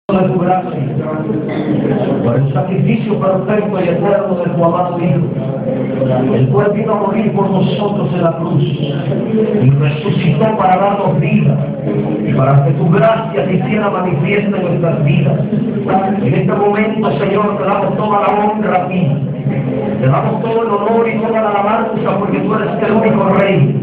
de tu gracia, por el sacrificio perfecto y eterno de tu amado Hijo, el cual vino a morir por nosotros en la cruz y resucitó para darnos vida y para que tu gracia se hiciera manifiesta en nuestras vidas. En este momento, Señor, te damos toda la honra a ti, te damos todo el honor y toda la alabanza, porque tú eres el único Rey.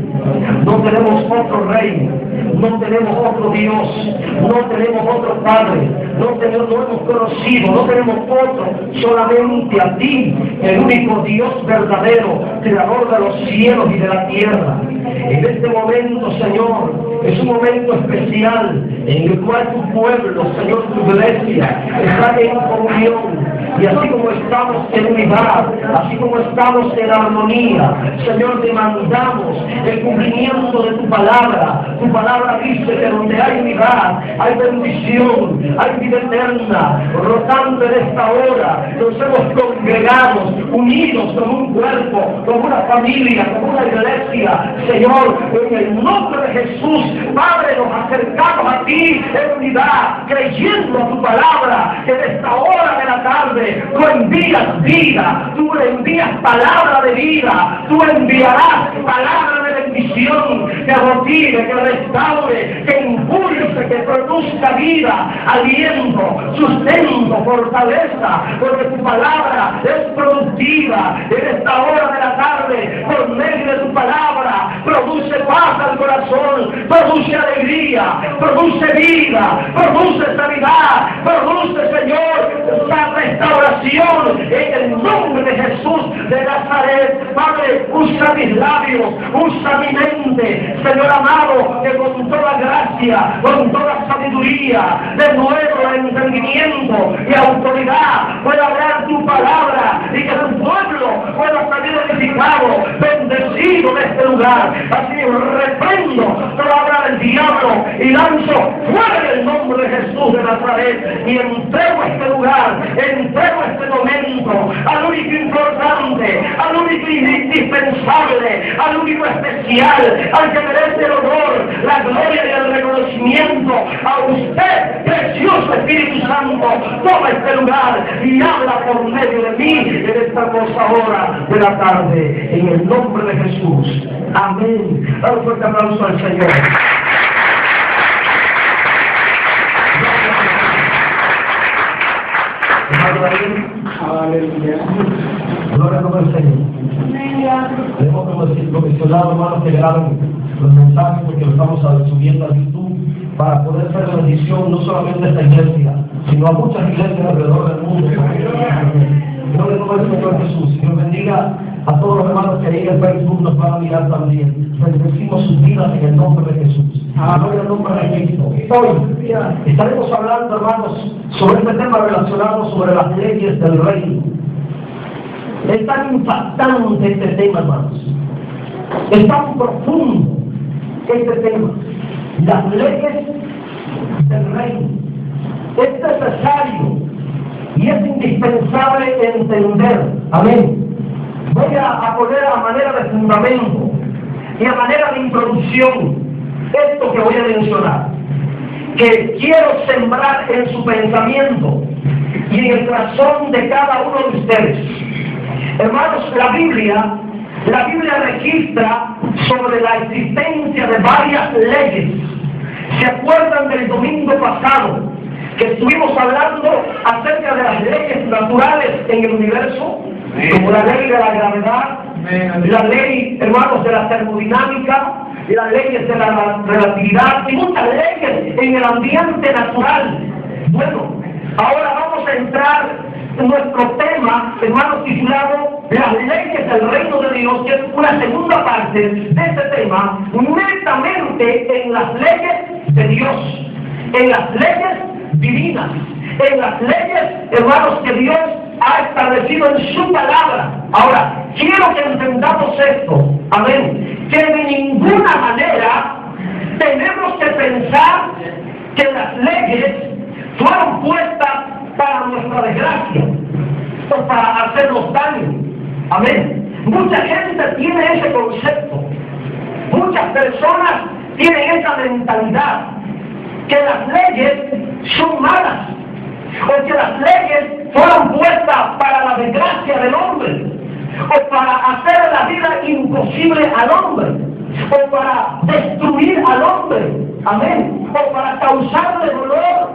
No tenemos otro Rey, no tenemos otro Dios, no tenemos otro Padre, no hemos conocido, no tenemos otro, solamente a ti, el único Dios verdadero, creador de los cielos y de la tierra. En este momento, Señor, es un momento especial en el cual tu pueblo, Señor, tu iglesia, está en comunión. Y así como estamos en unidad, así como estamos en armonía, Señor, demandamos el cumplimiento de tu palabra. Tu palabra dice que donde hay unidad, hay bendición, hay vida eterna. Por lo tanto, en esta hora nos hemos congregado, unidos como un cuerpo, como una familia, como una iglesia. Señor, en el nombre de Jesús, Padre, nos acercamos a ti en unidad, creyendo a tu palabra, que en esta hora de la tarde tú envías vida, tú envías palabra de vida, tú enviarás palabra de bendición, que motive, que restaure, que impulse, que produzca vida, aliento, sustento, fortaleza, porque tu palabra es productiva. En esta hora de la tarde, por medio de tu palabra, produce paz al corazón, produce alegría, produce vida, produce sanidad, produce, Señor, la restauración en el nombre de Jesús de Nazaret. Padre, usa mis labios, usa mi mente, Señor amado, que con toda gracia, con toda sabiduría, de nuevo entendimiento y autoridad pueda hablar tu palabra y que tu pueblo pueda salir edificado, bendecido de este lugar. Así reprendo toda obra del diablo y lanzo fuera en el nombre de Jesús de Nazaret y entrego este lugar, entrego este momento al único importante, al único indispensable, al único especial, al que merece el honor, la gloria y el reconocimiento. A usted, precioso Espíritu Santo, toma este lugar y habla por medio de mí en esta hermosa hora de la tarde, en el nombre de Jesús. Amén. Dale un fuerte aplauso al Señor. Aleluya. Gloria a Dios, Señor. Hemos comisionado, hermanos, que graben los mensajes, porque los estamos subiendo a YouTube para poder ser bendición no solamente a esta iglesia, sino a muchas iglesias alrededor del mundo. Gloria al Señor Jesús. Dios bendiga a todos los hermanos que ahí en Facebook nos van a mirar también. Bendecimos sus vidas en el nombre de Jesús. Gloria al nombre de Cristo. Hoy estaremos hablando, hermanos, sobre este tema relacionado sobre las leyes del reino. Es tan impactante este tema, hermanos. Es tan profundo este tema. Las leyes del reino. Es necesario y es indispensable entender. Amén. Voy a poner a manera de fundamento y a manera de introducción esto que voy a mencionar, que quiero sembrar en su pensamiento y en el corazón de cada uno de ustedes. Hermanos, la Biblia registra sobre la existencia de varias leyes. ¿Se acuerdan del domingo pasado que estuvimos hablando acerca de las leyes naturales en el universo? Como la ley de la gravedad, la ley, hermanos, de la termodinámica, y las leyes de la relatividad y muchas leyes en el ambiente natural. Bueno, ahora vamos a entrar en nuestro tema, hermanos, titulado Las leyes del reino de Dios, que es una segunda parte de este tema, netamente en las leyes de Dios, en las leyes divinas, en las leyes, hermanos, que Dios ha establecido en su palabra. Ahora, quiero que entendamos esto, amén, que de ninguna manera tenemos que pensar que las leyes fueron puestas para nuestra desgracia o para hacernos daño, amén. Mucha gente tiene ese concepto, muchas personas tienen esa mentalidad, que las leyes son malas, Porque las leyes fueron puestas para la desgracia del hombre, o para hacer la vida imposible al hombre, o para destruir al hombre, amén, o para causarle dolor,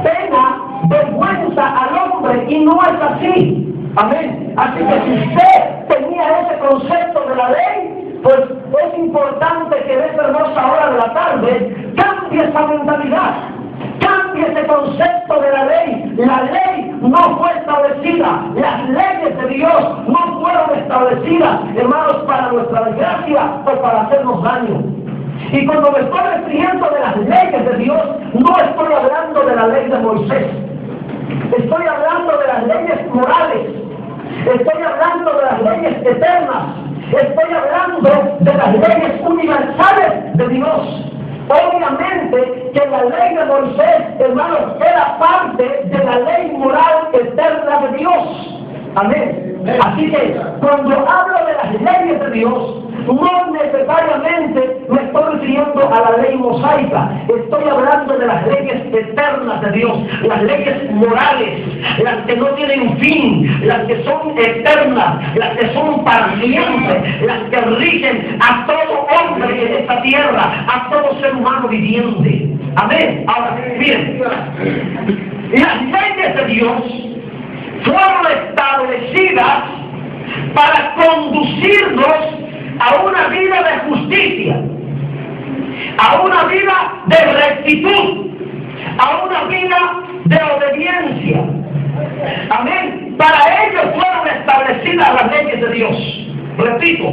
pena, vergüenza al hombre, y no es así. Amén. Así que si usted tenía ese concepto de la ley, pues es importante que en esta hermosa hora de la tarde cambie esa mentalidad, cambie ese concepto de la ley. La ley no fue establecida, las leyes de Dios no fueron establecidas, hermanos, para nuestra desgracia o para hacernos daño. Y cuando me estoy refiriendo de las leyes de Dios, no estoy hablando de la ley de Moisés. Estoy hablando de las leyes morales, estoy hablando de las leyes eternas, estoy hablando de las leyes universales de Dios. Obviamente que la ley de Moisés, hermanos, era parte de la ley moral eterna de Dios. Amén. Así que cuando hablo de las leyes de Dios, no necesariamente me estoy refiriendo a la ley mosaica, estoy hablando de las leyes eternas de Dios, las leyes morales, las que no tienen fin, las que son eternas, las que son para siempre, las que rigen a todo hombre en esta tierra, a todo ser humano viviente. Amén. Ahora, miren, las leyes de Dios fueron establecidas para conducirnos a una vida de justicia, a una vida de rectitud, a una vida de obediencia. Amén. Para ello fueron establecidas las leyes de Dios. Repito,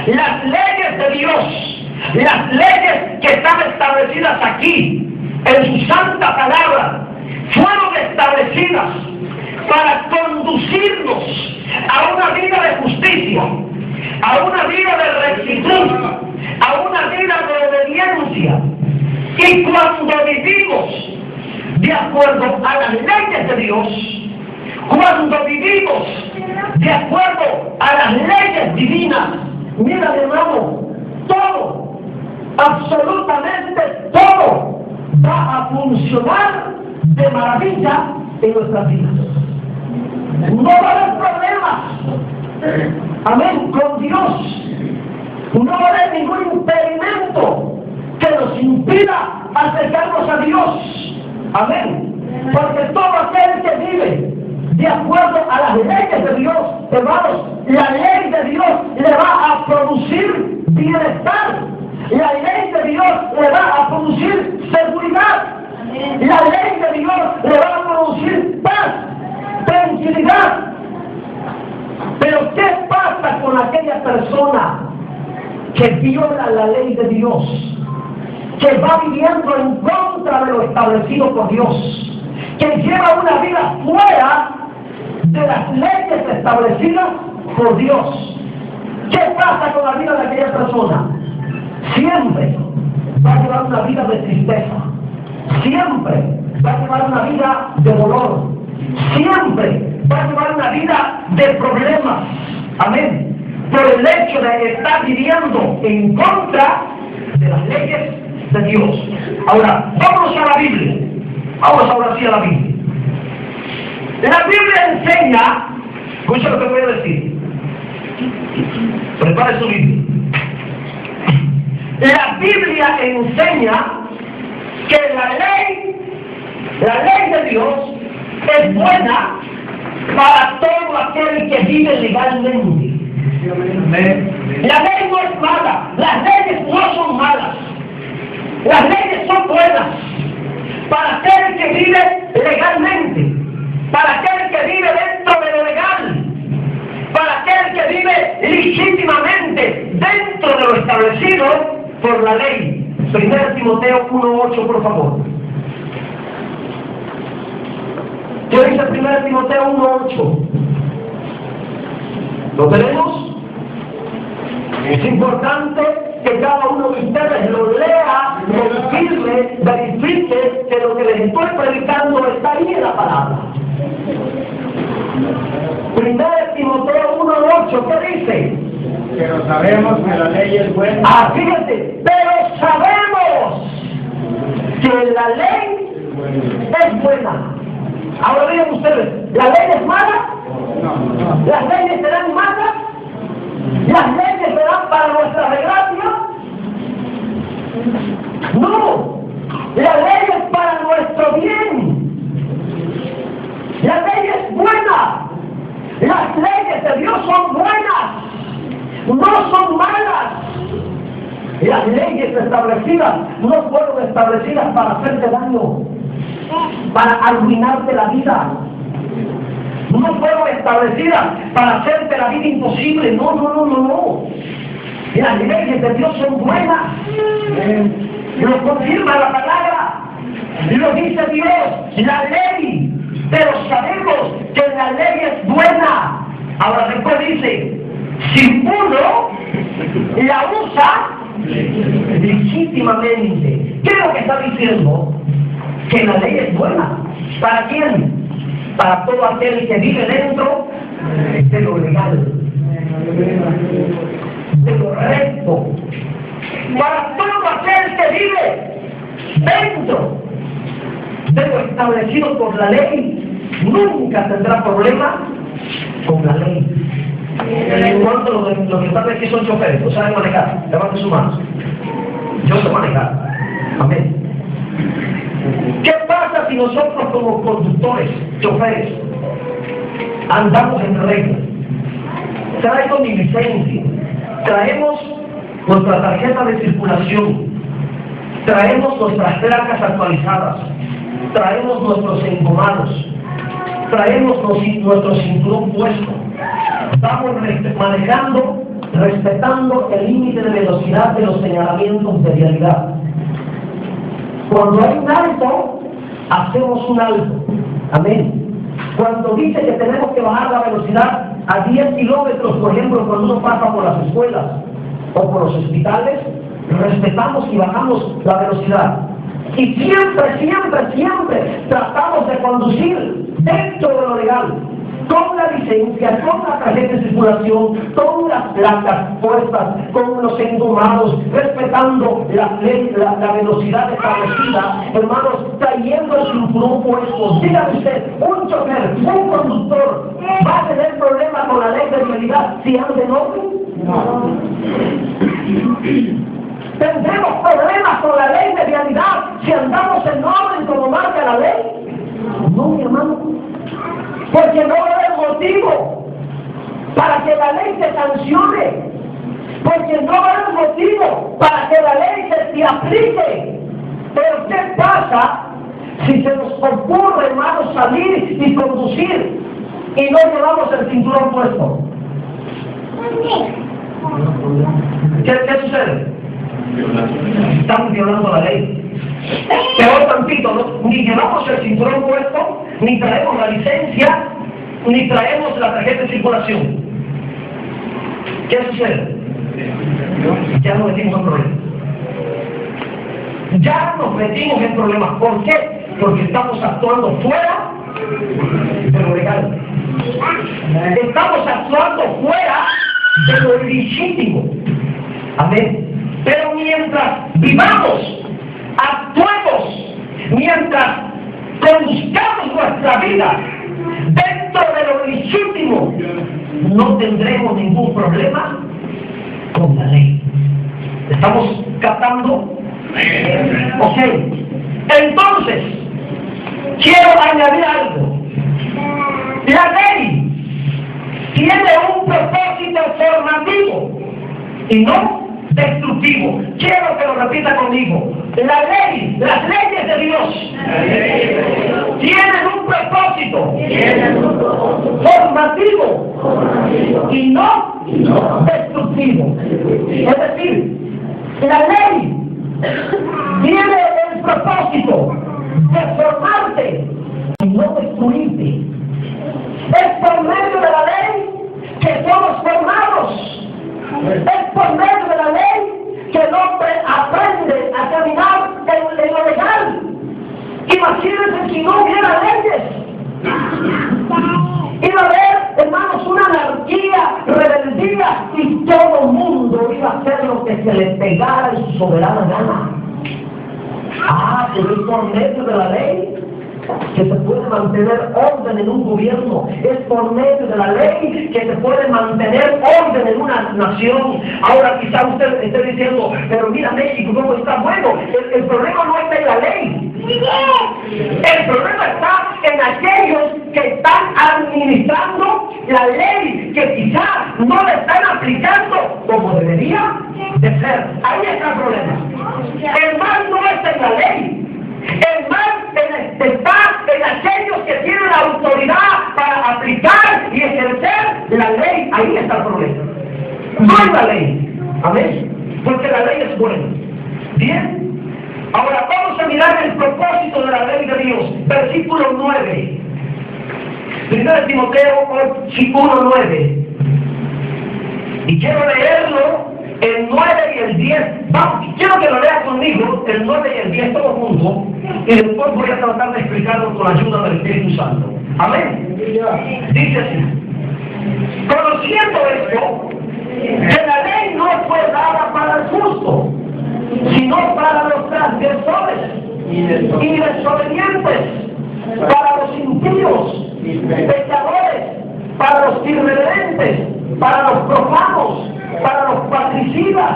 las leyes de Dios, las leyes que están establecidas aquí, en su santa palabra, fueron establecidas para conducirnos a una vida de justicia, a una vida de rectitud, a una vida de obediencia. Y cuando vivimos de acuerdo a las leyes de Dios, cuando vivimos de acuerdo a las leyes divinas, mira, hermano, todo, absolutamente todo, va a funcionar de maravilla en nuestras vidas. No va a haber problemas, amén, con Dios. No va a haber ningún impedimento que nos impida acercarnos a Dios, amén. Porque todo aquel que vive de acuerdo a las leyes de Dios, hermanos, la ley de Dios le va a producir bienestar, la ley de Dios le va a producir seguridad, la ley de Dios le va a producir paz, tranquilidad. Pero ¿qué pasa con aquella persona que viola la ley de Dios, que va viviendo en contra de lo establecido por Dios, que lleva una vida fuera de las leyes establecidas por Dios? ¿Qué pasa con la vida de aquella persona? Siempre va a llevar una vida de tristeza, siempre va a llevar una vida de dolor, siempre va a llevar una vida de problemas, amén, por el hecho de estar viviendo en contra de las leyes de Dios. Ahora, vamos a la Biblia, vamos ahora sí a la Biblia. La Biblia enseña, escucha lo que voy a decir, prepare su Biblia. La Biblia enseña que la ley de Dios es buena para todo aquel que vive legalmente. La ley no es mala, las leyes no son malas, las leyes son buenas para aquel que vive legalmente, para aquel que vive dentro de lo legal, para aquel que vive legítimamente dentro de lo establecido por la ley. 1 Timoteo 1:8, por favor. ¿Qué dice 1 Timoteo 1:8? ¿Lo tenemos? Es importante que cada uno de ustedes lo lea, lo confirme, verifique que lo que les estoy predicando está ahí en la palabra. 1 Timoteo 1:8, ¿qué dice? Pero sabemos que la ley es buena. Ah, fíjate, pero sabemos que la ley es buena. Ahora digan ustedes, ¿la ley es mala? ¿Las leyes serán malas? ¿Las leyes serán para nuestra desgracia? No, la ley es para nuestro bien. La ley es buena. Las leyes de Dios son buenas, no son malas. Las leyes establecidas no fueron establecidas para hacerte daño, para arruinarte la vida. No fueron establecidas para hacerte la vida imposible. No. Las leyes de Dios son buenas. Lo confirma la palabra. Lo dice Dios, la ley. Pero sabemos que la ley es buena. Ahora después dice, si uno la usa legítimamente. ¿Qué es lo que está diciendo? Que la ley es buena. ¿Para quién? Para todo aquel que vive dentro de lo legal, de lo recto. Para todo aquel que vive dentro de lo establecido por la ley, nunca tendrá problema con la ley. ¿Cuántos los que están aquí son choferes? ¿No saben manejar? Levanten sus manos. Yo sé manejar. Amén. ¿Qué pasa si nosotros como conductores, choferes, andamos en regla? Traigo mi licencia, traemos nuestra tarjeta de circulación, traemos nuestras placas actualizadas, traemos nuestros engomados, traemos nuestro cinturón puesto, estamos manejando, respetando el límite de velocidad de los señalamientos de vialidad. Cuando hay un alto, hacemos un alto. Amén. Cuando dice que tenemos que bajar la velocidad a 10 kilómetros, por ejemplo, cuando uno pasa por las escuelas o por los hospitales, respetamos y bajamos la velocidad. Y siempre tratamos de conducir dentro de lo legal, con la licencia, con la tarjeta de circulación, con las placas puestas, con los engomados, respetando la velocidad establecida, hermanos, trayendo el cinturón puesto. Dígame usted, un chofer, un conductor, ¿va a tener problemas con la ley de vialidad si anda en orden? No. ¿Tendremos problemas con la ley de vialidad si andamos en orden como marca la ley? No, mi hermano. Porque no va a haber motivo para que la ley se sancione. Porque no va a haber motivo para que la ley se aplique. Pero ¿qué pasa si se nos ocurre, hermanos, salir y conducir y no llevamos el cinturón puesto? ¿Qué sucede? Estamos violando la ley. Peor tantito, ¿no? Ni llevamos el cinturón puesto, ni traemos la licencia, ni traemos la tarjeta de circulación. ¿Qué sucede? Ya nos metimos en problemas. Ya nos metimos en problemas. ¿Por qué? Porque estamos actuando fuera de lo legal. Estamos actuando fuera de lo legítimo. Amén. Pero mientras vivamos, actuemos, mientras conduzcamos nuestra vida dentro de lo legítimo, no tendremos ningún problema con la ley. ¿Estamos captando? Ok. Entonces, quiero añadir algo. La ley tiene un propósito formativo y no destructivo. Quiero que lo repita conmigo. La ley, las leyes de Dios tienen un propósito formativo y no destructivo. Es decir, la ley tiene el propósito de formarte y no destruirte. Es por medio de la ley que somos formados. Es por medio de la ley que el hombre aprende a caminar en lo legal. Imagínense si no hubiera leyes. Iba a haber, hermanos, una anarquía, rebeldía, y todo el mundo iba a hacer lo que se le pegara en su soberana gana. Pero es por medio de la ley que se puede mantener orden en un gobierno, es por medio de la ley que se puede mantener orden en una nación. Ahora quizá usted esté diciendo, pero mira México cómo está bueno. El problema no está en la ley. El problema está en aquellos que están administrando la ley, que quizá no la están aplicando como debería de ser. Ahí está el problema. El mal no está en la ley. El mal está en aquellos que tienen la autoridad para aplicar y ejercer la ley. Ahí está el problema. No es la ley. Amén. Porque la ley es buena. Bien. Ahora vamos a mirar el propósito de la ley de Dios. Versículo 9. 1 Timoteo 1:9. Y quiero leerlo el 9 y el 10. Vamos, quiero que lo lea conmigo, el 9 y el 10 todos juntos. Y después voy a tratar de explicarlo con la ayuda del Espíritu Santo. Amén. Dice así. Conociendo esto, que la ley no fue dada para el justo, sino para los transgresores y desobedientes, para los impíos, pecadores, para los irreverentes, para los profanos, para los patricidas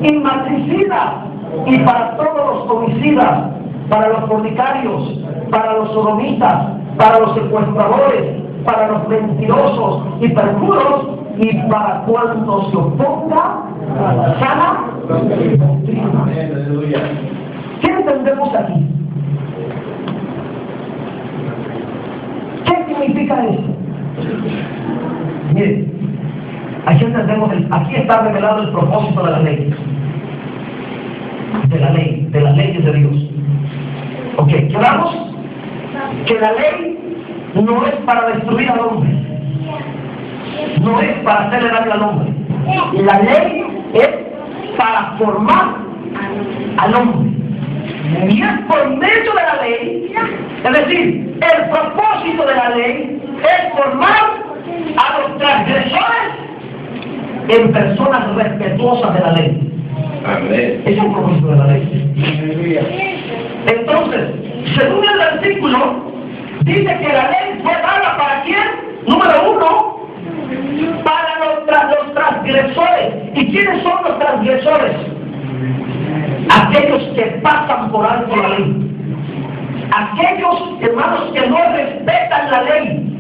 y matricidas, y para todos los homicidas, para los fornicarios, para los sodomitas, para los secuestradores, para los mentirosos y perjuros, y para cuanto se oponga a la sana doctrina. ¿Qué entendemos aquí? ¿Qué significa eso? Miren, aquí entendemos, aquí está revelado el propósito de la ley. De las leyes de Dios. Ok, quedamos que la ley no es para destruir al hombre. No es para hacerle daño al hombre. La ley es para formar al hombre. Y es por medio de la ley, es decir, el propósito de la ley es formar a los transgresores en personas respetuosas de la ley. Amén. Es el propósito de la ley. Entonces, según el versículo, dice que la ley fue dada para quién? Número 1, para los transgresores. ¿Y quiénes son los transgresores? Aquellos que pasan por alto la ley. Aquellos, hermanos, que no respetan la ley.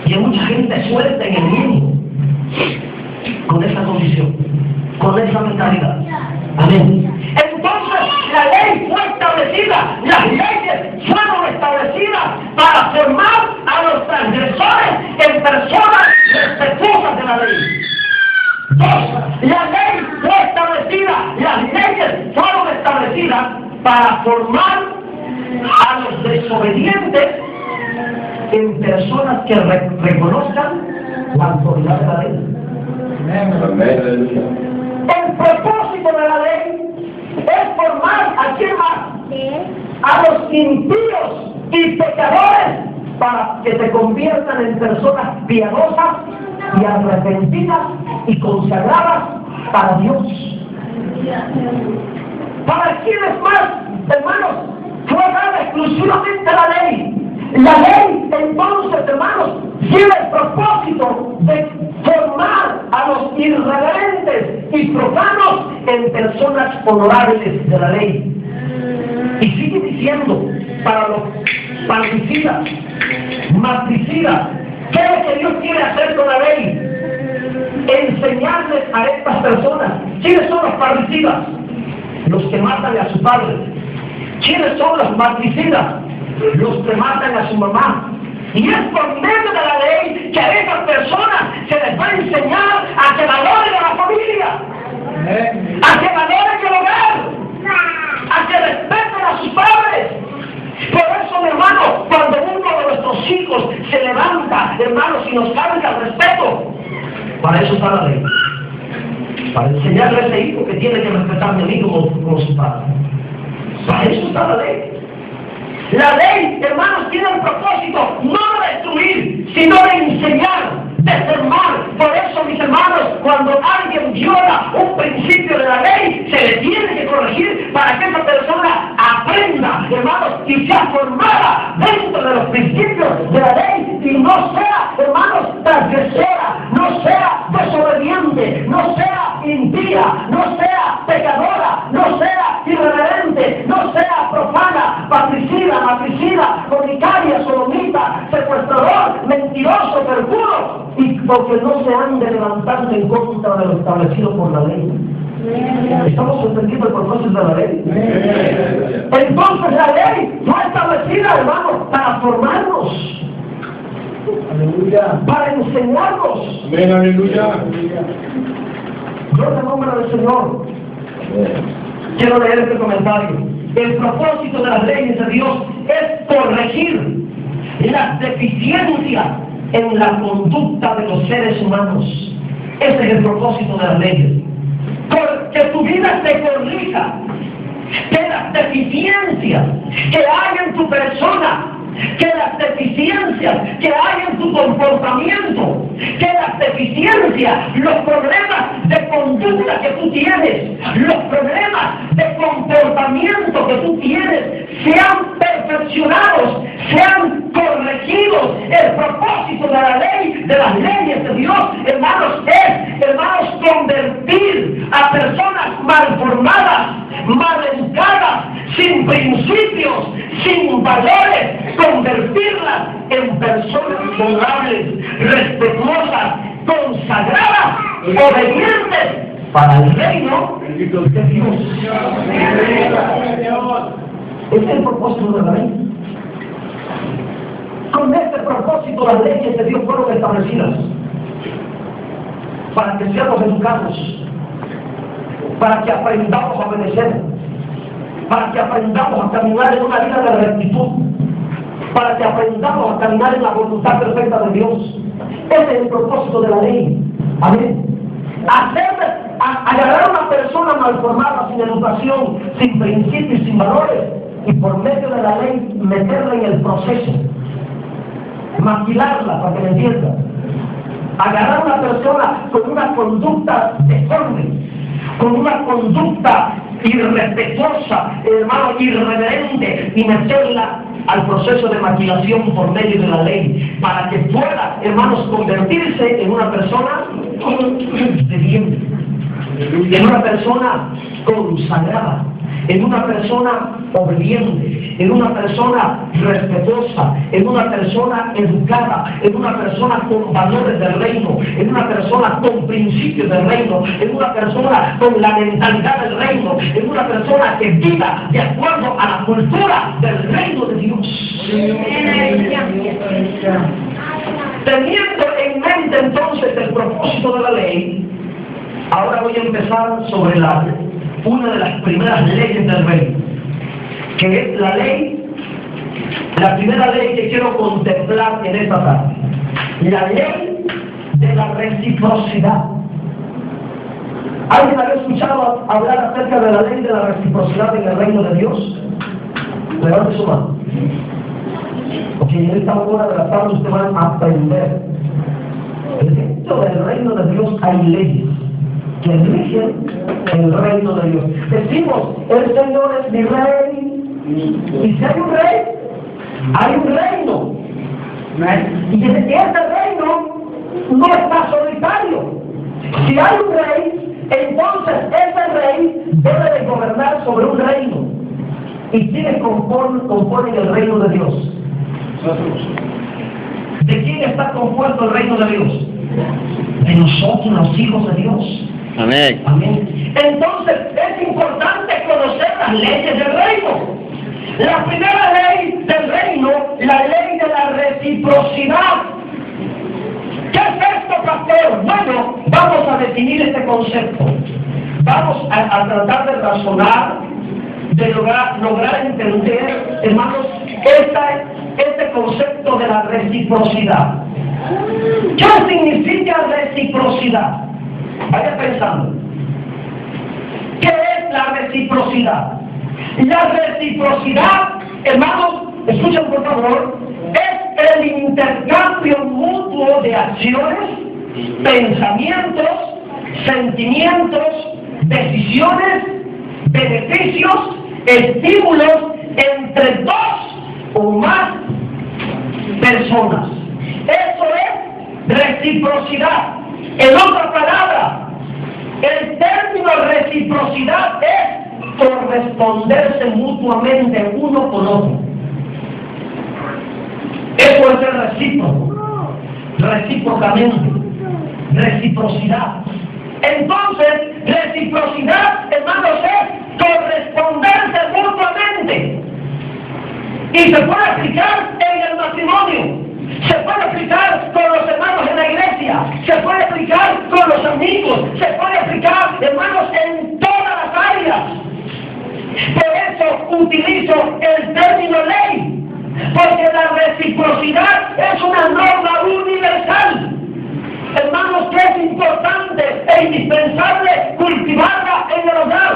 Y hay mucha gente suelta en el mundo con esa condición, con esa mentalidad. Amén. Entonces, la ley fue establecida, las leyes fueron establecidas para formar a los transgresores en personas respetuosas de la ley. 2. La ley fue establecida, las leyes fueron establecidas para formar a los desobedientes en personas que reconozcan la autoridad de la ley. Amén. El propósito de la ley es formar a quién más, a los impíos y pecadores, para que se conviertan en personas piadosas y arrepentidas y consagradas para Dios. ¿Para quiénes más, hermanos, fue dada exclusivamente la ley? La ley, entonces, hermanos, tiene el propósito de formar a los irreverentes y profanos en personas honorables de la ley. Y sigue diciendo, para los parricidas, matricidas, ¿qué es lo que Dios quiere hacer con la ley? Enseñarles a estas personas. ¿Quiénes son los parricidas? Los que matan a su padre. ¿Quiénes son los matricidas? Los que matan a su mamá. Y es por medio de la ley que a esas personas se les va a enseñar a que valoren a la familia, a que valoren el hogar, a que respeten a sus padres. Por eso, mi hermano, cuando uno de nuestros hijos se levanta, hermanos, y nos falta el respeto, para eso está la ley. Para enseñarle a ese hijo que tiene que respetarme a mí como su padre. Para eso está la ley. La ley, hermanos, tiene un propósito no de destruir, sino de enseñar, de formar. Por eso, mis hermanos, cuando alguien viola un principio de la ley, se le tiene que corregir para que esa persona aprenda aprenda, hermanos, y sea formada dentro de los principios de la ley y no sea, hermanos, transgresora, no sea desobediente, no sea impía, no sea pecadora, no sea irreverente, no sea profana, matricida, fornicaria, sodomita, secuestrador, mentiroso, perjuros, y porque no se ande levantando en contra de lo establecido por la ley. ¿Estamos entendiendo el propósito de la ley? Entonces la ley fue establecida, hermanos, para formarnos, para enseñarnos. Aleluya. Gloria al nombre del Señor. Quiero leer este comentario. El propósito de las leyes de Dios es corregir las deficiencias en la conducta de los seres humanos. Ese es el propósito de las leyes. Que tu vida se corrija, que las deficiencias que hay en tu persona, que las deficiencias que hay en tu comportamiento, que las deficiencias, los problemas de conducta que tú tienes, los problemas de comportamiento que tú tienes, sean perfeccionados, sean corregidos. El propósito de la ley, de las leyes de Dios, hermanos, es, hermanos, convertir a personas mal formadas, mal educadas, sin principios, sin valores, convertirlas en personas honorables, respetuosas, consagradas, obedientes para el reino de Dios. Ese es el propósito de la ley. Con este propósito las leyes de Dios fueron establecidas para que seamos educados, para que aprendamos a obedecer, para que aprendamos a caminar en una vida de rectitud, para que aprendamos a caminar en la voluntad perfecta de Dios. Ese es el propósito de la ley. Amén. Agarrar a una persona mal formada, sin educación, sin principios, sin valores, y por medio de la ley meterla en el proceso, maquilarla para que me entienda. Agarrar a una persona con una conducta deforme, con una conducta irrespetuosa, hermano, irreverente, y meterla al proceso de maquilación por medio de la ley, para que pueda, hermanos, convertirse en una persona de bien, en una persona consagrada, en una persona obediente, en una persona respetuosa, en una persona educada, en una persona con valores del reino, en una persona con principios del reino, en una persona con la mentalidad del reino, en una persona que viva de acuerdo a la cultura del reino de Dios. Teniendo en mente entonces el propósito de la ley, ahora voy a empezar sobre una de las primeras leyes del reino, que es la primera ley que quiero contemplar en esta tarde, la ley de la reciprocidad. ¿Alguien había escuchado hablar acerca de la ley de la reciprocidad en el reino de Dios? Levante su mano. Porque en esta hora de la tarde ustedes van a aprender. Dentro del reino de Dios hay leyes que rigen el reino de Dios. Decimos, el Señor es mi rey, y si hay un rey, hay un reino. Y ese reino no está solitario. Si hay un rey, entonces ese rey debe de gobernar sobre un reino. ¿Y quiénes componen el reino de Dios? ¿De quién está compuesto el reino de Dios? De nosotros, los hijos de Dios. Amén. Amén. Entonces es importante conocer las leyes del reino. La primera ley del reino, la ley de la reciprocidad. ¿Qué es esto, pastor? Bueno, vamos a definir este concepto. Vamos a tratar de razonar, de lograr entender, hermanos, este concepto de la reciprocidad. ¿Qué significa reciprocidad? Vaya pensando. ¿Qué es la reciprocidad? La reciprocidad, hermanos, escuchen por favor, es el intercambio mutuo de acciones, pensamientos, sentimientos, decisiones, beneficios, estímulos entre dos o más personas. Eso es reciprocidad. En otras palabras, el término reciprocidad es corresponderse mutuamente uno con otro. Eso es el recíproco, recíprocamente, reciprocidad. Entonces, reciprocidad, hermanos, es corresponderse mutuamente. Y se puede aplicar en el matrimonio, se puede aplicar con los hermanos en la iglesia, se puede aplicar con los amigos, se puede aplicar, hermanos, en todas las áreas. Por eso utilizo el término ley, porque la reciprocidad es una norma universal. Hermanos, que es importante e indispensable cultivarla en el hogar,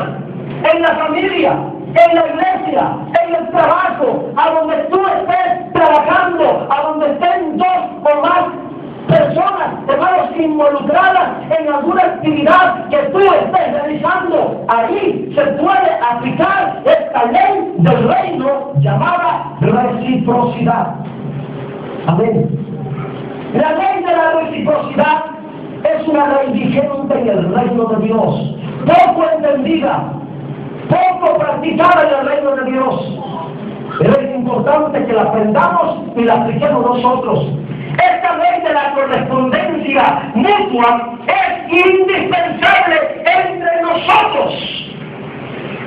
en la familia, en la iglesia, en el trabajo, a donde tú estés trabajando, a donde estén dos o más personas, hermanos, involucradas en alguna actividad que tú estés realizando. Ahí se puede aplicar esta ley del reino llamada reciprocidad. Amén. La ley de la reciprocidad es una ley vigente en el reino de Dios, poco entendida, poco practicada en el reino de Dios, pero es importante que la aprendamos y la apliquemos nosotros. Esta ley de la correspondencia mutua es indispensable entre nosotros.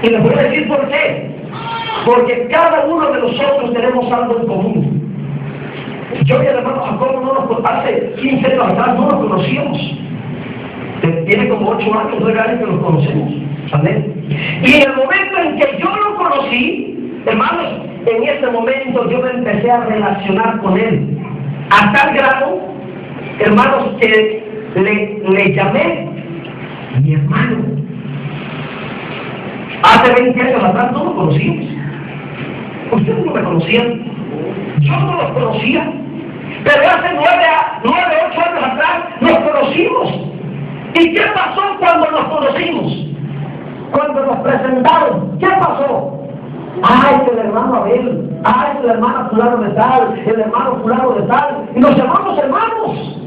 Y les voy a decir por qué. Porque cada uno de nosotros tenemos algo en común. Yo y el hermano Jacobo hace 15 años atrás no nos conocíamos. Tiene como 8 años, 9 años que nos conocemos. Amén. Y en el momento en que yo lo conocí, hermanos, en ese momento yo me empecé a relacionar con él. A tal grado, hermanos, que le llamé mi hermano. Hace 20 años atrás no lo conocíamos. Ustedes no me conocían. Yo no los conocía. Pero hace 9, 8 años atrás nos conocimos. ¿Y qué pasó cuando nos conocimos? Cuando nos presentaron, ¿qué pasó? ¡Ay, el hermano Abel! ¡Ay, el hermano fulano de tal! ¡El hermano fulano de tal! ¡Y nos llamamos hermanos!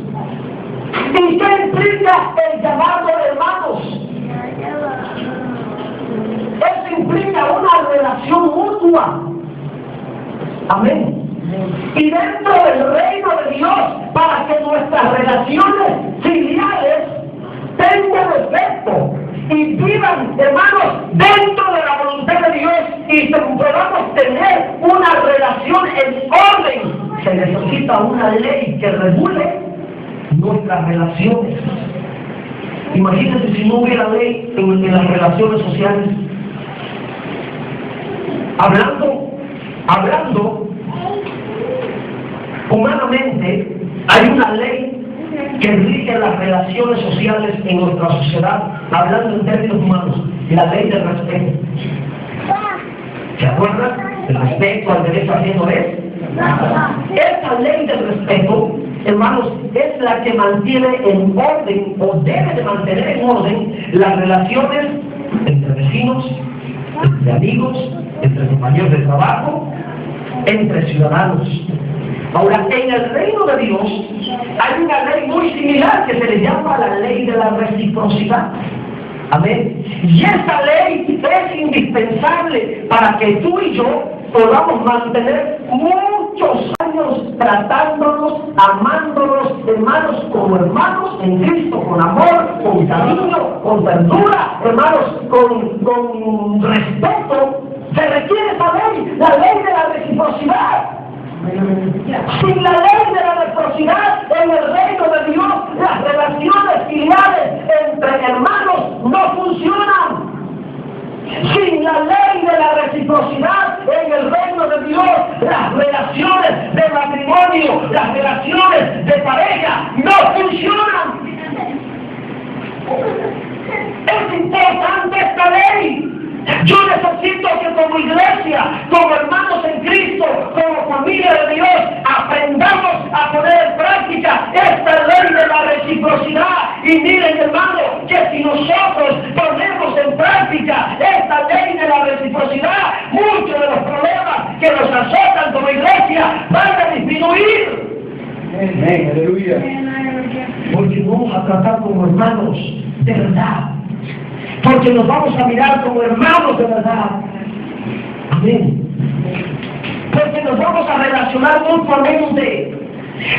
¿Y qué implica el llamarlo hermanos? Eso implica una relación mutua. Amén. Y dentro del reino de Dios, para que nuestras relaciones filiales tengan efecto y vivan, hermanos, dentro de la voluntad de Dios y podamos tener una relación en orden, se necesita una ley que regule nuestras relaciones. Imagínense si no hubiera ley en las relaciones sociales. Hablando humanamente, hay una ley que rige las relaciones sociales en nuestra sociedad, hablando en términos humanos, la ley del respeto. ¿Se acuerdan? El respeto al derecho ajeno es. Esta ley del respeto, hermanos, es la que mantiene en orden, o debe de mantener en orden, las relaciones entre vecinos, entre amigos, entre compañeros de trabajo, entre ciudadanos. Ahora, en el reino de Dios hay una ley muy similar que se le llama la ley de la reciprocidad. Amén. Y esa ley es indispensable para que tú y yo podamos mantener muchos años tratándonos, amándonos, hermanos, como hermanos en Cristo, con amor, con cariño, con ternura, hermanos, con respeto. Se requiere esa ley, la ley de la reciprocidad. Sin la ley de la reciprocidad en el reino de Dios, las relaciones filiales entre hermanos no funcionan. Sin la ley de la reciprocidad en el reino de Dios, las relaciones de matrimonio, las relaciones de pareja no funcionan. Es importante esta ley. Yo necesito que como iglesia, como hermanos en Cristo, como familia de Dios, aprendamos a poner en práctica esta ley de la reciprocidad. Y miren, hermano, que si nosotros ponemos en práctica práctica esta ley de la reciprocidad, muchos de los problemas que nos azotan como iglesia van a disminuir. Amén, aleluya. Porque nos vamos a tratar como hermanos de verdad. Porque nos vamos a mirar como hermanos de verdad. Amén. Porque nos vamos a relacionar mutuamente.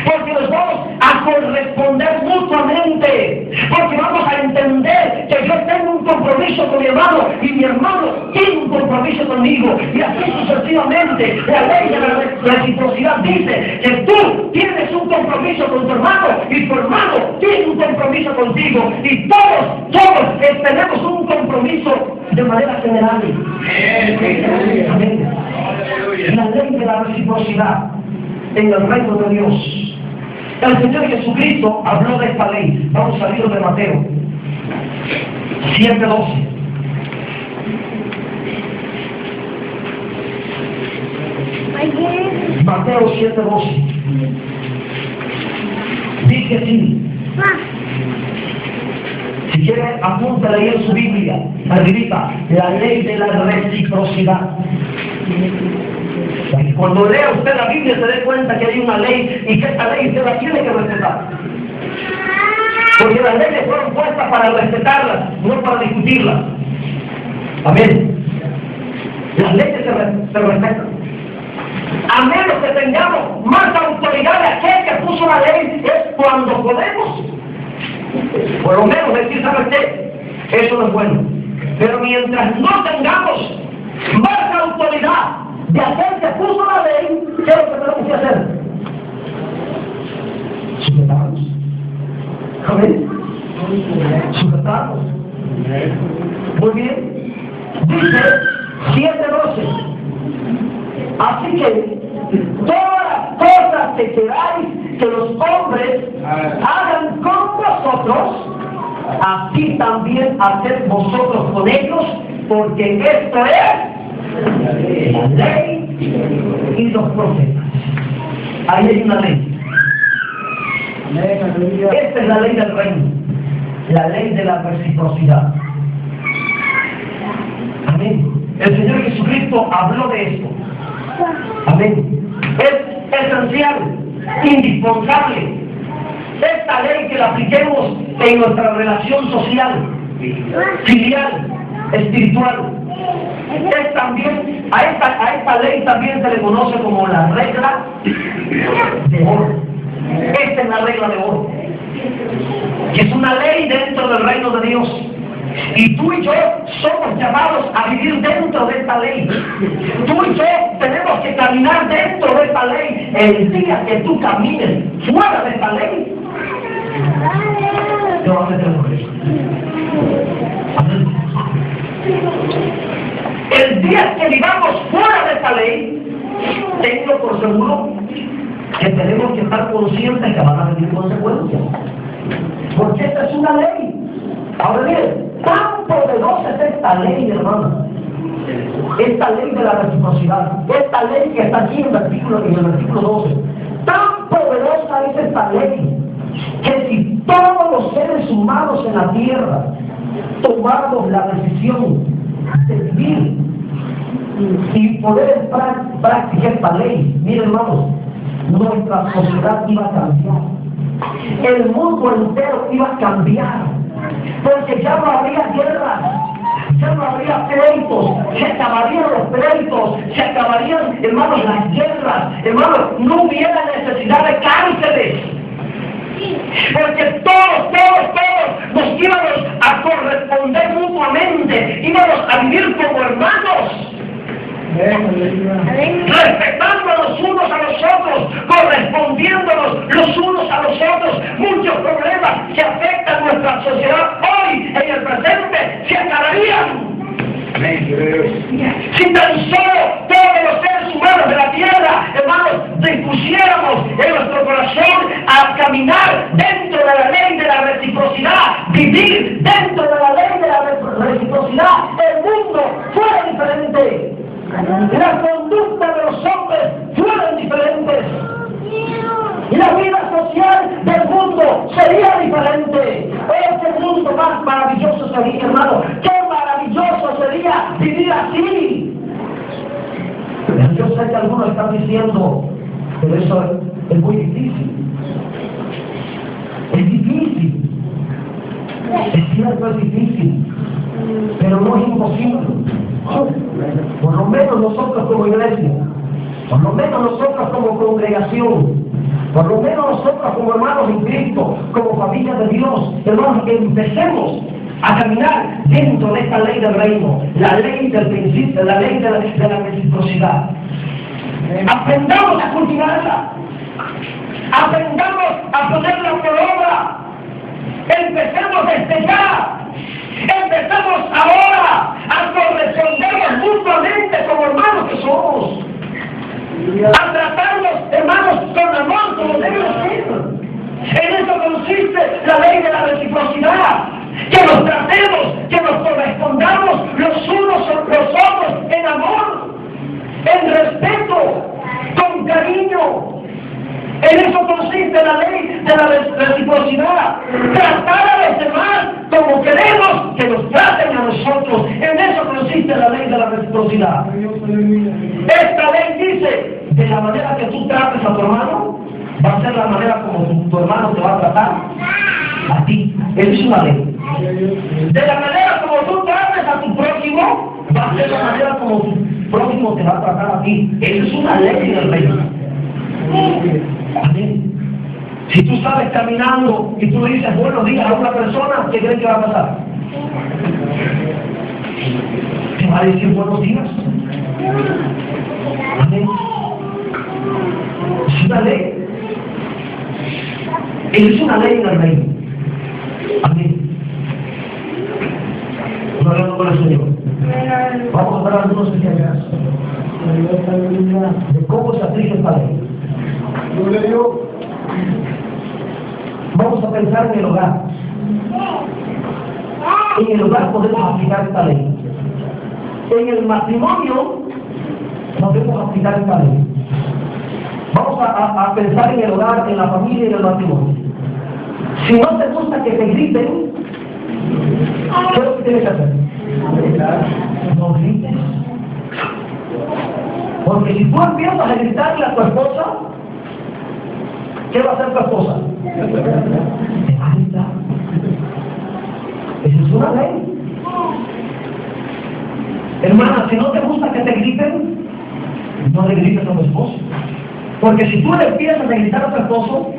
Porque nos vamos a corresponder mutuamente. Porque vamos a entender que yo tengo un compromiso con mi hermano y mi hermano tiene un compromiso conmigo. Y así sucesivamente. La ley de la reciprocidad dice que tú tienes un compromiso con tu hermano y tu hermano tiene un compromiso contigo. Y todos tenemos un compromiso de manera general. Amén. La ley de la reciprocidad en el reino de Dios. El Señor Jesucristo habló de esta ley. Vamos al libro de Mateo 7:12. Mateo 7:12. Dice así. Si quiere, apúntale ahí en su Biblia, arribita, la ley de la reciprocidad. Cuando lea usted la Biblia se dé cuenta que hay una ley y que esta ley se la tiene que respetar. Porque las leyes fueron puestas para respetarlas, no para discutirlas. Amén. Las leyes se respetan. A menos que tengamos más autoridad de aquel que puso la ley, es cuando podemos. Por lo menos decir, ¿sabes qué? Eso no es bueno. Pero mientras no tengamos más autoridad de aquel que puso la ley, ¿qué es lo que tenemos que hacer? Sujetarnos. Amén. Sujetarnos. Muy bien. Dice 7:12. Así que todas las cosas que queráis que los hombres hagan con vosotros, así también haced vosotros con ellos, porque esto es la ley y los profetas. Ahí hay una ley. Esta es la ley del reino, la ley de la reciprocidad. Amén. El Señor Jesucristo habló de esto. Amén. Es esencial, indispensable esta ley que la apliquemos en nuestra relación social, filial, espiritual. Es también, a esta ley también se le conoce como la regla de oro. Esta es la regla de oro, que es una ley dentro del reino de Dios. Y tú y yo somos llamados a vivir dentro de esta ley. Tú y yo tenemos que caminar dentro de esta ley. El día que tú camines fuera de esta ley, te vas a meter en eso. El día que vivamos fuera de esta ley, tengo por seguro que tenemos que estar conscientes que van a venir consecuencias. Porque esta es una ley. Ahora bien, tan poderosa es esta ley, hermano. Esta ley de la reciprocidad, esta ley que está aquí en el versículo 12. Tan poderosa es esta ley que si todos los seres humanos en la tierra tomáramos la decisión de vivir y poder practicar esta ley, miren hermanos, nuestra sociedad iba a cambiar. El mundo entero iba a cambiar. Porque ya no habría guerras, ya no habría pleitos, se acabarían los pleitos, se acabarían, hermanos, las guerras, hermanos, no hubiera necesidad de cárceles. Porque todos nos íbamos a corresponder mutuamente, íbamos a vivir como hermanos. Respetándonos unos a los otros, correspondiéndonos los unos a los otros. Muchos problemas que afectan nuestra sociedad hoy, en el presente, se acabarían. Si tan solo todos los seres humanos de la tierra, hermanos, dispusiéramos en nuestro corazón a caminar dentro de la ley de la reciprocidad, vivir dentro de la ley de la reciprocidad, el mundo fuera diferente. La conducta de los hombres fueron diferentes. Y la vida social del mundo sería diferente. Ese mundo más maravilloso sería, hermano. Qué maravilloso vivir así. Pero yo sé que algunos están diciendo, pero eso es muy difícil. Es difícil. Es cierto, es difícil. Pero no es imposible. Por lo menos nosotros como iglesia, por lo menos nosotros como congregación, por lo menos nosotros como hermanos en Cristo, como familia de Dios, hermanos, que empecemos a caminar dentro de esta ley del reino, la ley del principio, la ley de la reciprocidad. Aprendamos a cultivarla, aprendamos a ponerla por obra, empecemos desde ya. Empezamos ahora a correspondernos mutuamente como hermanos que somos, a tratarnos, hermanos, con amor como debe ser. En eso consiste la ley de la reciprocidad, que nos tratemos, que nos correspondamos los unos a los otros en amor, en respeto, con cariño. En eso consiste la ley de la reciprocidad, tratar a los demás como queremos que nos traten a nosotros. En eso consiste la ley de la reciprocidad. Esta ley dice, de la manera que tú trates a tu hermano, va a ser la manera como tu hermano te va a tratar a ti. Esa es una ley. De la manera como tú trates a tu prójimo, va a ser la manera como tu prójimo te va a tratar a ti. Esa es una ley del reino. Amén. Si tú sales caminando y tú le dices buenos días a una persona, ¿qué crees que va a pasar? Te va a decir buenos días. Amén. Es una ley. Es una ley del reino. Amén. Oremos con el Señor. Vamos a dar algunos ejemplos de cómo se aplica esta ley. Vamos a pensar en el hogar. En el hogar podemos aplicar esta ley. En el matrimonio podemos aplicar esta ley. Vamos a pensar en el hogar, en la familia y en el matrimonio. Si no te gusta que te griten, ¿qué es lo que tienes que hacer? No grites. Porque si tú empiezas a gritarle a tu esposa, ¿qué va a hacer tu esposa? Te va a gritar. Esa es una ley. Hermana, si no te gusta que te griten, no le grites a tu esposo. Porque si tú le empiezas a gritar a tu esposo,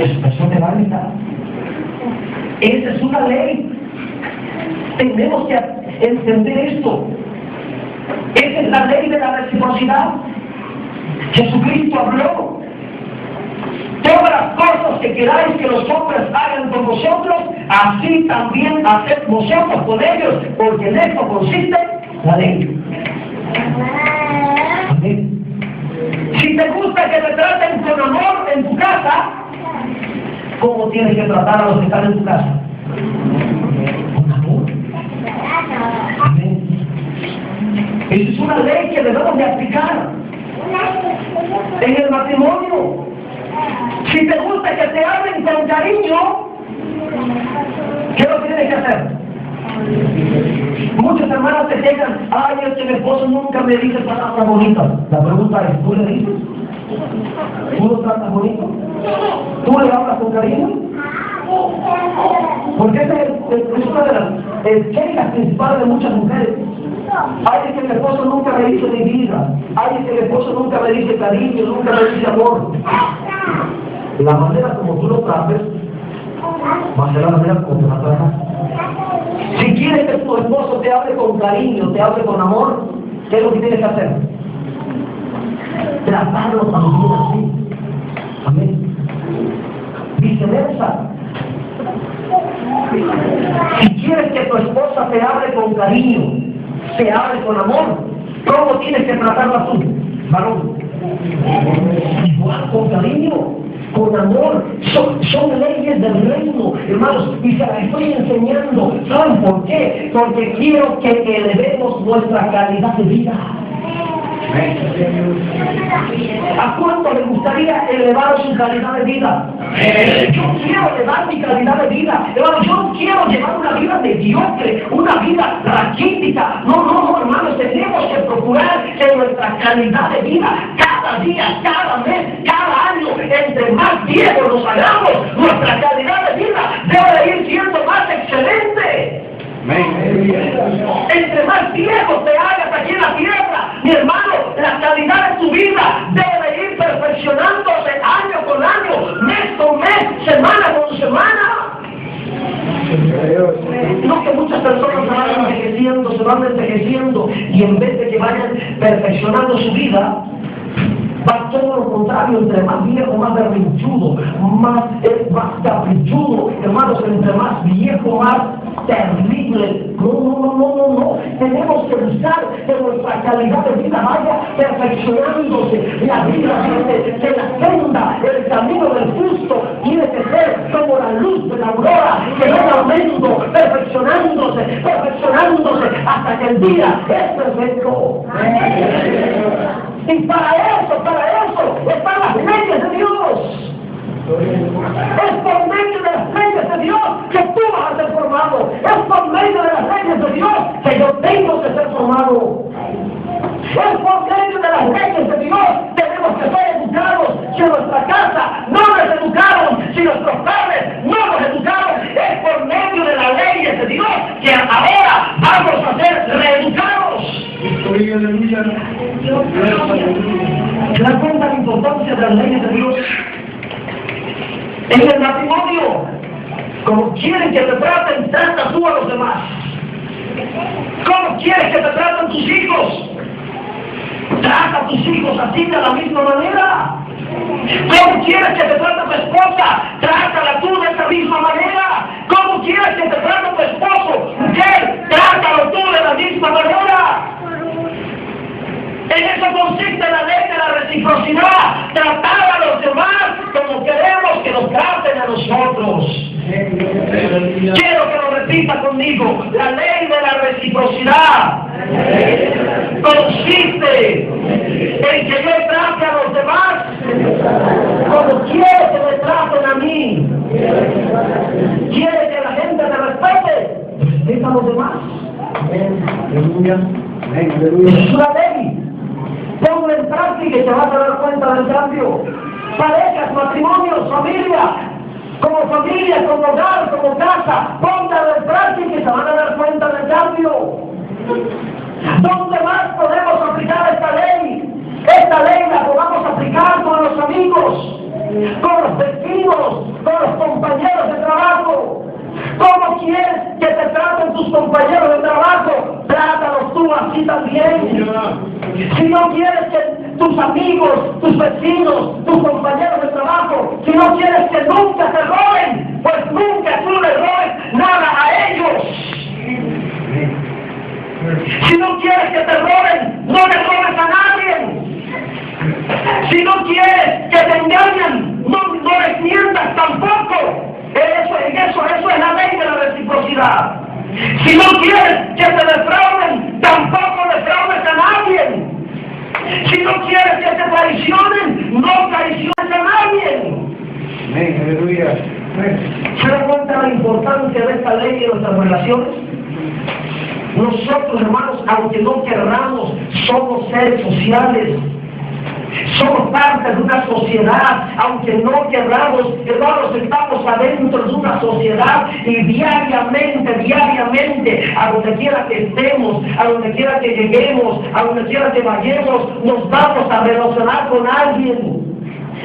eso te va a gritar. Esa es una ley. Tenemos que entender esto. Esa es la ley de la reciprocidad. Jesucristo habló. Todas las cosas que queráis que los hombres hagan con vosotros, así también haced vosotros con ellos, porque en esto consiste la ley. Amén. Si te gusta que te traten con amor en tu casa, ¿cómo tienes que tratar a los que están en tu casa? Con amor. Amén. Esa es una ley que debemos de aplicar en el matrimonio. Si te gusta que te hablen con cariño, ¿qué es lo que tienes que hacer? Muchos hermanos te quejan, ay, es que mi esposo nunca me dice palabras bonitas. La pregunta es, ¿tú le dices? ¿Tú lo tratas bonito? ¿Tú le hablas con cariño? Porque esa es una de las quejas principales de muchas mujeres. Ay, es que mi esposo nunca me dice mi vida. Ay, es que mi esposo nunca me dice cariño, nunca me dice amor. La manera como tú lo trates va a ser la manera como te va a tratar. Si quieres que tu esposo te hable con cariño, te hable con amor, ¿qué es lo que tienes que hacer? Tratarlo también así. Amén. Viceversa. Si quieres que tu esposa te hable con cariño, te hable con amor, ¿cómo tienes que tratarla tú, varón? Igual, con cariño, con amor. Son leyes del reino, hermanos, y se las estoy enseñando. ¿Saben por qué? Porque quiero que elevemos nuestra calidad de vida. ¿A cuánto le gustaría elevar su calidad de vida? Yo quiero elevar mi calidad de vida. Hermano, yo no quiero llevar una vida mediocre, una vida raquítica. No, hermanos, tenemos que procurar que nuestra calidad de vida, cada día, cada mes, cada año, entre más viejos nos hagamos, nuestra calidad de vida debe ir siendo más excelente. Entre más viejos te hagas aquí en la tierra, mi hermano, la calidad de tu vida debe ir perfeccionándose año con año, mes con mes, semana con semana. No, que muchas personas se van envejeciendo y en vez de que vayan perfeccionando su vida, va todo lo contrario, entre más viejo, más berrinchudo, más caprichudo, hermanos, entre más viejo, más terrible. No. Tenemos que buscar que nuestra calidad de vida vaya perfeccionándose. La vida dice que la senda, el camino del justo, tiene que ser como la luz de la aurora, que va aumentando, perfeccionándose, hasta que el día es perfecto. Y para eso están las leyes de Dios. Es por medio de las leyes de Dios que tú vas a ser formado. Es por medio de las leyes de Dios que yo tengo que ser formado. Es por medio de las leyes de Dios que tenemos que ser educados. Si en nuestra casa no nos educaron, si nuestros padres no nos educaron, es por medio de las leyes de Dios que ahora vamos a ser reeducados. ¿Se dan cuenta de la importancia de las leyes de Dios? En el matrimonio, como quieren que te traten, trata tú a los demás. ¿Cómo quieres que te traten tus hijos? Trata a tus hijos así de la misma manera. ¿Cómo quieres que te trate tu esposa? Trátala tú de esa misma manera. ¿Cómo quieres que te trate tu esposo? Mujer, trátalo tú de la misma manera. En eso consiste la ley de la reciprocidad, tratar a los demás como queremos que nos traten a nosotros. Quiero que lo repita conmigo. La ley de la reciprocidad consiste en que yo trate a los demás como quiero que me traten a mí. Quiere que la gente te respete, respeta a los demás. Aleluya. Es una ley. Ponlo en práctica y te vas a dar cuenta del cambio. Parejas, matrimonios, familia, como hogar, como casa, póngalo en práctica y se van a dar cuenta del cambio. ¿Dónde más podemos aplicar esta ley? Esta ley la podamos aplicar con los amigos, con los vecinos, con los compañeros de trabajo. ¿Cómo quieres que te traten tus compañeros de trabajo? Trátalos tú así también. Si no quieres que tus amigos, tus vecinos, tus compañeros de trabajo, si no quieres que nunca te roben, pues nunca tú le robes nada a ellos. Si no quieres que te roben, no le robes a nadie. Si no quieres que te engañen, no les mientas tampoco. Eso es la ley de la reciprocidad. Si no quieres que te defrauden, tampoco defraudes a nadie. Si no quieres que te traicionen, no traiciones a nadie. Aleluya. ¿Se dan cuenta de la importancia de esta ley en nuestras relaciones? Nosotros, hermanos, aunque no querramos, somos seres sociales. Somos parte de una sociedad, aunque no querramos, hermanos, estamos adentro de una sociedad y diariamente, a donde quiera que estemos, a donde quiera que lleguemos, a donde quiera que vayamos, nos vamos a relacionar con alguien.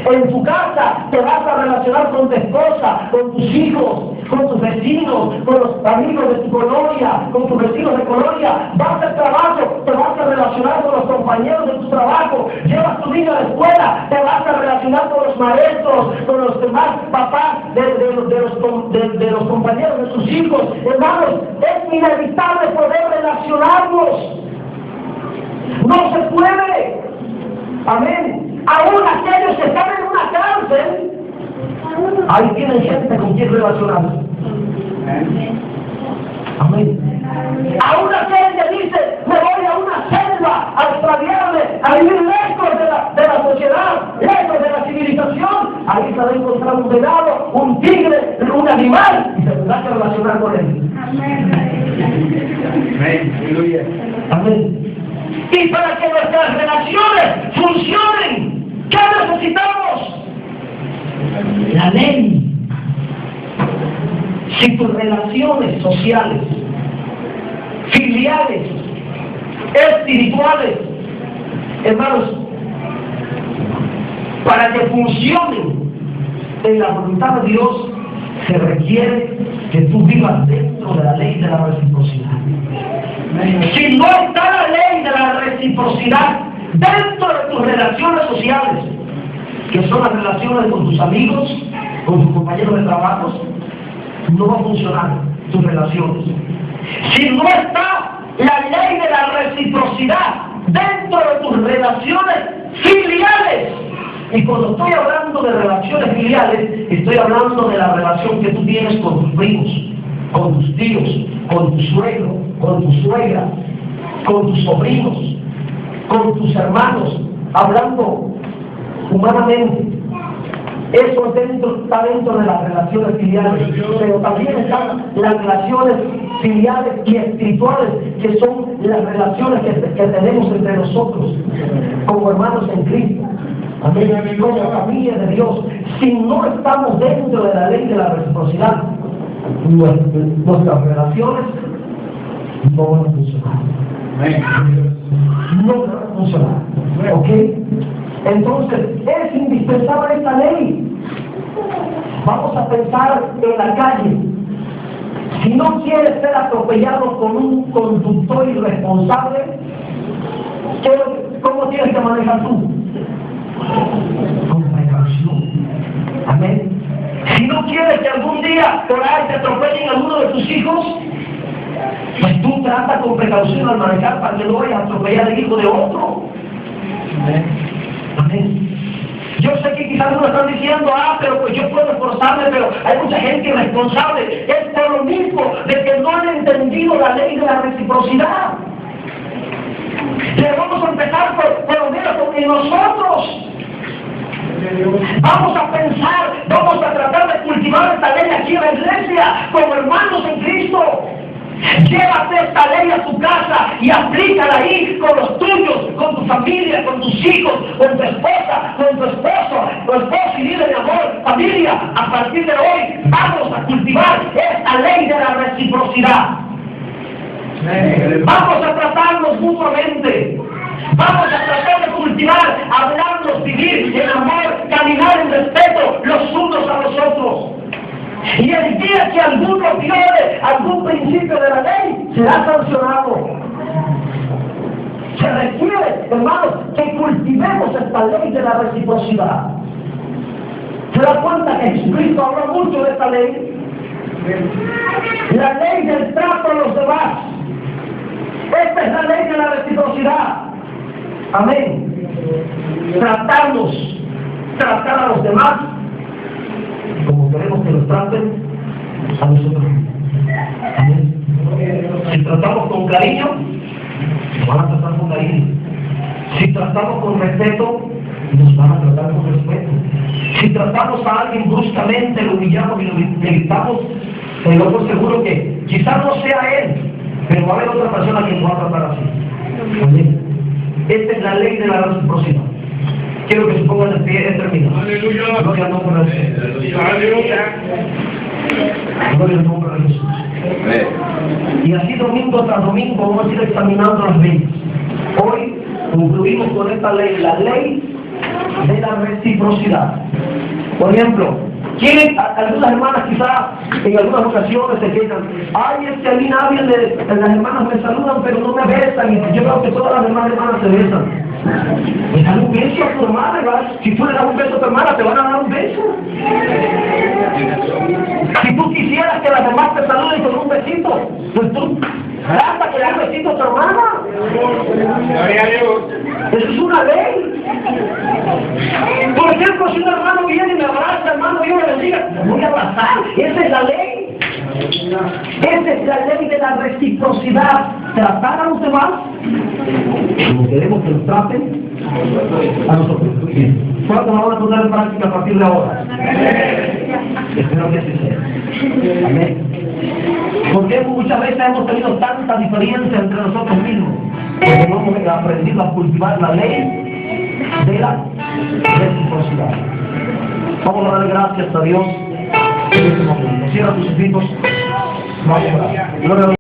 En tu casa te vas a relacionar con tu esposa, con tus hijos, con tus vecinos, con los amigos de tu colonia, con tus vecinos de colonia. Vas al trabajo, te vas a relacionar con los compañeros de tu trabajo. Llevas tu niño a la escuela, te vas a relacionar con los maestros, con los demás papás de los compañeros de tus hijos. Hermanos, es inevitable poder relacionarnos. No se puede. Amén. Aún aquellos que están en una cárcel, ahí tienen gente con quien relacionarse. Amén. Aún aquel que dice, me voy a una selva a extraviarme, ahí ahí se va a encontrar un venado, un tigre, un animal, y se tendrá que relacionar con él. Amén. Aleluya. Amén. Y para que nuestras relaciones funcionen, ¿qué necesitamos? La ley. Si tus relaciones sociales, filiales, espirituales, hermanos, para que funcionen en la voluntad de Dios, se requiere que tú vivas dentro de la ley de la reciprocidad. Si no está la ley de la reciprocidad dentro de tus relaciones sociales, que son las relaciones con tus amigos, con tus compañeros de trabajo, no va a funcionar tus relaciones. Si no está la ley de la reciprocidad dentro de tus relaciones filiales, y cuando estoy hablando de relaciones filiales, estoy hablando de la relación que tú tienes con tus primos, con tus tíos, con tu suegro, con tu suegra, con tus sobrinos, con tus hermanos, hablando humanamente. Eso está dentro de las relaciones filiales, pero también están las relaciones filiales y espirituales, que son las relaciones que tenemos entre nosotros, como hermanos en Cristo, amén, como familia de Dios. Si no estamos dentro de la ley de la reciprocidad, nuestras relaciones no van a funcionar. No van a funcionar. ¿Ok? Entonces, es indispensable esta ley. Vamos a pensar en la calle. Si no quieres ser atropellado con un conductor irresponsable, ¿cómo tienes que manejar tú? Con precaución. Amén. Si no quieres que algún día por ahí te atropellen a alguno de tus hijos, pues tú trata con precaución al manejar para que no vayas a atropellar al hijo de otro. Amén. Amén. Yo sé que quizás algunos están diciendo, pero pues yo puedo esforzarme, pero hay mucha gente irresponsable. Es por lo mismo de que no han entendido la ley de la reciprocidad. Le vamos a empezar por lo menos con nosotros. Vamos a pensar, vamos a tratar de cultivar esta ley aquí en la iglesia, como hermanos en Cristo. Llévate esta ley a tu casa y aplícala ahí con los tuyos, con tu familia, con tus hijos, con tu esposa, con tu esposo y dile de amor, familia, a partir de hoy vamos a cultivar esta ley de la reciprocidad. Vamos a tratarnos mutuamente. Vamos a tratar de cultivar, hablarnos, vivir en amor, caminar en respeto los unos a los otros. Y el día que alguno viole algún principio de la ley, será sancionado. Se requiere, hermanos, que cultivemos esta ley de la reciprocidad. ¿Se da cuenta que Jesucristo habló mucho de esta ley? La ley del trato a los demás. Esta es la ley de la reciprocidad. Amén. Tratar a los demás como queremos que nos traten a nosotros. Amén. Si tratamos con cariño, nos van a tratar con cariño. Si tratamos con respeto, nos van a tratar con respeto. Si tratamos a alguien bruscamente, lo humillamos y lo gritamos, tengo por seguro que quizás no sea él, pero va a haber otra persona que nos va a tratar así. Amén. Esta es la ley de la reciprocidad. Quiero que se pongan de pie, he terminado. Aleluya. Gloria al nombre de Jesús. Aleluya. Gloria al nombre de Jesús. Y así domingo tras domingo vamos a ir examinando las leyes. Hoy concluimos con esta ley, la ley de la reciprocidad. Por ejemplo, algunas hermanas quizás en algunas ocasiones se quejan, es que a mí nadie las hermanas me saludan pero no me besan, y yo creo que todas las demás hermanas se besan. Pues dale un beso a tu hermana, ¿verdad? Si tú le das un beso a tu hermana, te van a dar un beso. Si tú quisieras que las demás te saluden con un besito, pues tú trata que le das un besito a tu hermana. Gloria a Dios. Eso es una ley. Por ejemplo, si un hermano viene y me abraza, hermano, yo le bendiga, me voy a abrazar. Esa es la ley. Esa es la ley de la reciprocidad. Tratar a los demás como queremos que nos traten a nosotros. ¿Cuánto vamos a poner en práctica a partir de ahora? Espero que así sea. Amén. Porque muchas veces hemos tenido tanta diferencia entre nosotros mismos, porque no hemos aprendido a cultivar la ley de la reciprocidad. Vamos a dar gracias a Dios en este momento. Cierra tus ojitos. Vamos a orar.